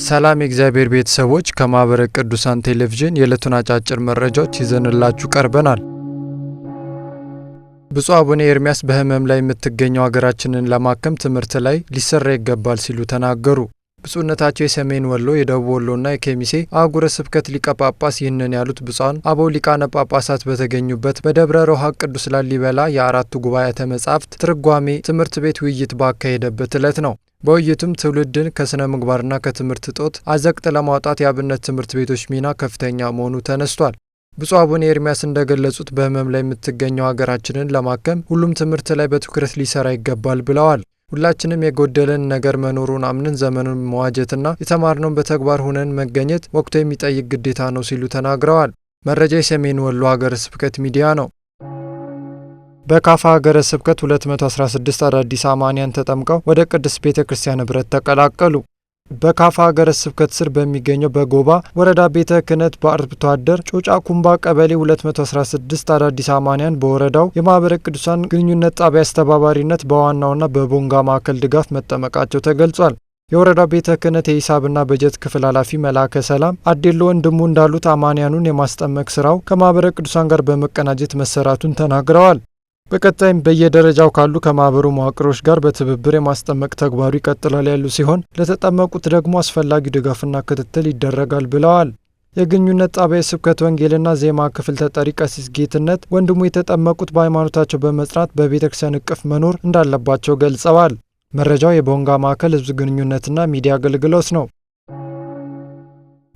ሰላም የእግዚአብሔር ቤተሰቦች ከማህበረ ቅዱሳን ቴሌቪዥን የዕለቱን አጫጭር መረጃዎች ይዘንላችሁ ቀርበናል። ብፁዕ አቡነ ኤርምያስ በህመም ላይ የምትገኘው ሀገራችንን ለማከም ትምህርት ላይ ሊሰራ ይገባል ሲሉ ተናገሩ። ብፁዕነታቸው የሰሜን ወሎ፣ የደቡብ ወሎና የኬሚሴ አህጉረ ስብከት ሊቀ ጳጳስ ይህንን ያሉት ብፁዓን አበው ሊቃነ ጳጳሳት በተገኙበት በደብረ ሮሃ ቅዱስ ላሊበላ የአራቱ ጉባኤያተ መጻሕፍት ትርጓሜ ትምህርት ቤት ውይይት ባካሄደበት ዕለት ነው። በውይይቱም ትውልድን ከስነ ምግባርና ከትምህርት እጦት አዘቅት ለማውጣት የአብነት ትምህርት ቤቶች ሚና ከፍተኛ መሆኑ ተነስቷል። ብፁዕ አቡነ ኤርምያስ እንደገለጹት በህመም ላይ የምትገኘው ሀገራችንን ለማከም ሁሉም ትምህርት ላይ በትኩረት ሊሰራ ይገባል ብለዋል። ሁላችንም የጎደለን ነገር መኖሩን አምነን ዘመኑን መዋጀትና የተማርነውን በተግባር ሆነን መገኘት ወቅቱ የሚጠይቅ ግዴታ ነው ሲሉ ተናግረዋል። መረጃ የሰሜን ወሎ ሀገረ ስብከት ሚዲያ ነው። በካፋ ሀገረ ስብከት 216 አዳዲስ አማንያን ተጠምቀው ወደ ቅድስት ቤተ ክርስቲያን ኅብረት ተቀላቀሉ። በካፋ ሀገረ ስብከት ስር በሚገኘው በጎባ ወረዳ ቤተ ክህነት በአርብቶ አደር ጮጫ ኩምባ ቀበሌ 216 አዳዲስ አማንያን በወረዳው የማህበረ ቅዱሳን ግንኙነት ጣቢያ አስተባባሪነት በዋናውና በቦንጋ ማዕከል ድጋፍ መጠመቃቸው ተገልጿል። የወረዳው ቤተ ክህነት የሂሳብና በጀት ክፍል ኃላፊ መላከ ሰላም አዴሎ ወንድሙ እንዳሉት አማንያኑን የማስጠመቅ ስራው ከማህበረ ቅዱሳን ጋር በመቀናጀት መሰራቱን ተናግረዋል። በቀጣይም በየደረጃው ካሉ ከማህበሩ መዋቅሮች ጋር በትብብር የማስጠመቅ ተግባሩ ይቀጥላል ያሉ ሲሆን ለተጠመቁት ደግሞ አስፈላጊው ድጋፍና ክትትል ይደረጋል ብለዋል። የግንኙነት ጣቢያ የስብከት ወንጌልና ዜማ ክፍል ተጠሪ ቀሲስ ጌትነት ወንድሙ የተጠመቁት በሃይማኖታቸው በመጽናት በቤተ ክርስቲያን እቅፍ መኖር እንዳለባቸው ገልጸዋል። መረጃው የቦንጋ ማዕከል ህዝብ ግንኙነትና ሚዲያ አገልግሎት ነው።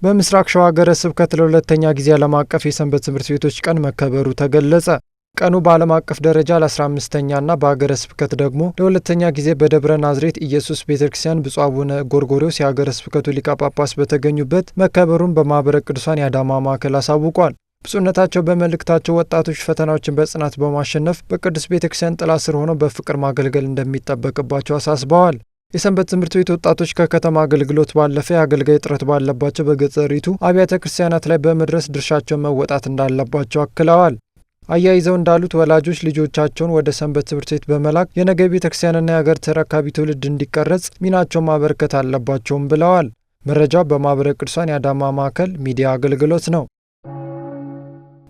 በምስራቅ ሸዋ ሀገረ ስብከት ለሁለተኛ ጊዜ ዓለም አቀፍ የሰንበት ትምህርት ቤቶች ቀን መከበሩ ተገለጸ። ቀኑ በዓለም አቀፍ ደረጃ ለ15ኛና በሀገረ ስብከት ደግሞ ለሁለተኛ ጊዜ በደብረ ናዝሬት ኢየሱስ ቤተ ክርስቲያን ብፁዕ አቡነ ጎርጎርዮስ የሀገረ ስብከቱ ሊቀ ጳጳስ በተገኙበት መከበሩን በማህበረ ቅዱሳን የአዳማ ማዕከል አሳውቋል። ብፁዕነታቸው በመልእክታቸው ወጣቶች ፈተናዎችን በጽናት በማሸነፍ በቅዱስ ቤተ ክርስቲያን ጥላ ስር ሆነው በፍቅር ማገልገል እንደሚጠበቅባቸው አሳስበዋል። የሰንበት ትምህርት ቤት ወጣቶች ከከተማ አገልግሎት ባለፈ የአገልጋይ እጥረት ባለባቸው በገጠሪቱ አብያተ ክርስቲያናት ላይ በመድረስ ድርሻቸውን መወጣት እንዳለባቸው አክለዋል። አያይዘው እንዳሉት ወላጆች ልጆቻቸውን ወደ ሰንበት ትምህርት ቤት በመላክ የነገ ቤተ ክርስቲያንና የሀገር ተረካቢ ትውልድ እንዲቀረጽ ሚናቸውን ማበርከት አለባቸውም ብለዋል። መረጃው በማህበረ ቅዱሳን የአዳማ ማዕከል ሚዲያ አገልግሎት ነው።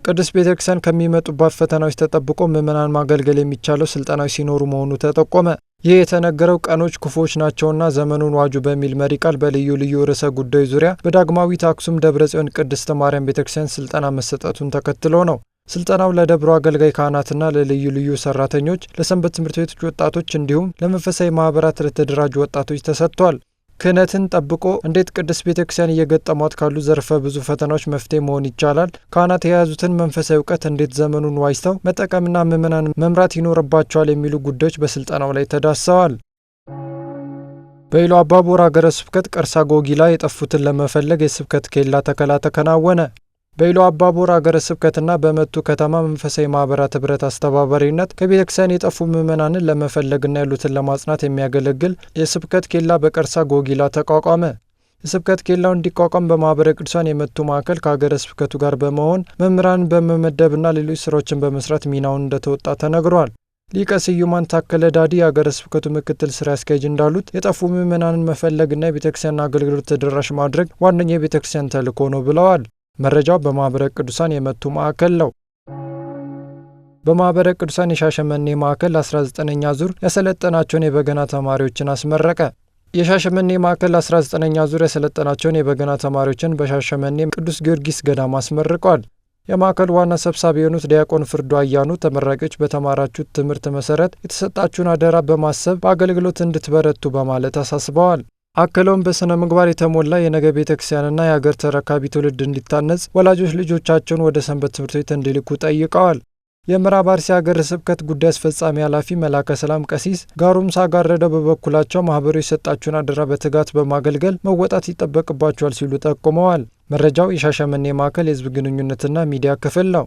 ቅዱስ ቤተ ክርስቲያን ከሚመጡባት ፈተናዎች ተጠብቆ ምዕመናን ማገልገል የሚቻለው ስልጠናዎች ሲኖሩ መሆኑ ተጠቆመ። ይህ የተነገረው ቀኖች ክፉዎች ናቸውና ዘመኑን ዋጁ በሚል መሪ ቃል በልዩ ልዩ ርዕሰ ጉዳዮች ዙሪያ በዳግማዊት አክሱም ደብረ ጽዮን ቅድስተ ማርያም ቤተ ክርስቲያን ስልጠና መሰጠቱን ተከትሎ ነው። ስልጠናው ለደብሮ አገልጋይ ካህናትና ለልዩ ልዩ ሰራተኞች፣ ለሰንበት ትምህርት ቤቶች ወጣቶች እንዲሁም ለመንፈሳዊ ማህበራት ለተደራጁ ወጣቶች ተሰጥቷል። ክህነትን ጠብቆ እንዴት ቅድስት ቤተ ክርስቲያን እየገጠሟት ካሉ ዘርፈ ብዙ ፈተናዎች መፍትሄ መሆን ይቻላል፣ ካህናት የያዙትን መንፈሳዊ እውቀት እንዴት ዘመኑን ዋጅተው መጠቀምና ምዕመናን መምራት ይኖርባቸዋል የሚሉ ጉዳዮች በስልጠናው ላይ ተዳሰዋል። በኢሉ አባቦር ሀገረ ስብከት ቀርሳ ጎጊላ የጠፉትን ለመፈለግ የስብከት ኬላ ተከላ ተከናወነ። በኢሉ አባቦር ሀገረ ስብከትና በመቱ ከተማ መንፈሳዊ ማህበራት ኅብረት አስተባባሪነት ከቤተ ክርስቲያን የጠፉ ምዕመናንን ለመፈለግና ያሉትን ለማጽናት የሚያገለግል የስብከት ኬላ በቀርሳ ጎጊላ ተቋቋመ። የስብከት ኬላው እንዲቋቋም በማህበረ ቅዱሳን የመቱ ማዕከል ከሀገረ ስብከቱ ጋር በመሆን መምህራንን በመመደብና ሌሎች ስራዎችን በመስራት ሚናውን እንደተወጣ ተነግሯል። ሊቀ ስዩማን ታከለ ዳዲ የሀገረ ስብከቱ ምክትል ስራ አስኪያጅ እንዳሉት የጠፉ ምዕመናንን መፈለግና የቤተ ክርስቲያን አገልግሎት ተደራሽ ማድረግ ዋነኛ የቤተ ክርስቲያን ተልዕኮ ነው ብለዋል። መረጃው በማህበረ ቅዱሳን የመቱ ማዕከል ነው። በማህበረ ቅዱሳን የሻሸመኔ ማዕከል 19ኛ ዙር ያሰለጠናቸውን የበገና ተማሪዎችን አስመረቀ። የሻሸመኔ ማዕከል 19ኛ ዙር ያሰለጠናቸውን የበገና ተማሪዎችን በሻሸመኔ ቅዱስ ጊዮርጊስ ገዳም አስመርቋል። የማዕከሉ ዋና ሰብሳቢ የሆኑት ዲያቆን ፍርዱ አያኑ ተመራቂዎች በተማራችሁት ትምህርት መሰረት የተሰጣችሁን አደራ በማሰብ በአገልግሎት እንድትበረቱ በማለት አሳስበዋል። አክለውም በስነ ምግባር የተሞላ የነገ ቤተ ክርስቲያንና የሀገር ተረካቢ ትውልድ እንዲታነጽ ወላጆች ልጆቻቸውን ወደ ሰንበት ትምህርት ቤት እንዲልኩ ጠይቀዋል። የምዕራብ አርሲ ሀገረ ስብከት ጉዳይ አስፈጻሚ ኃላፊ መላከ ሰላም ቀሲስ ጋሩምሳ ጋረደው በበኩላቸው ማህበሩ የሰጣችሁን አደራ በትጋት በማገልገል መወጣት ይጠበቅባቸዋል ሲሉ ጠቁመዋል። መረጃው የሻሸመኔ ማዕከል የህዝብ ግንኙነትና ሚዲያ ክፍል ነው።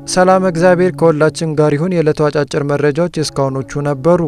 ሰላም እግዚአብሔር ከሁላችን ጋር ይሁን። የዕለቱ አጫጭር መረጃዎች እስካሁኖቹ ነበሩ።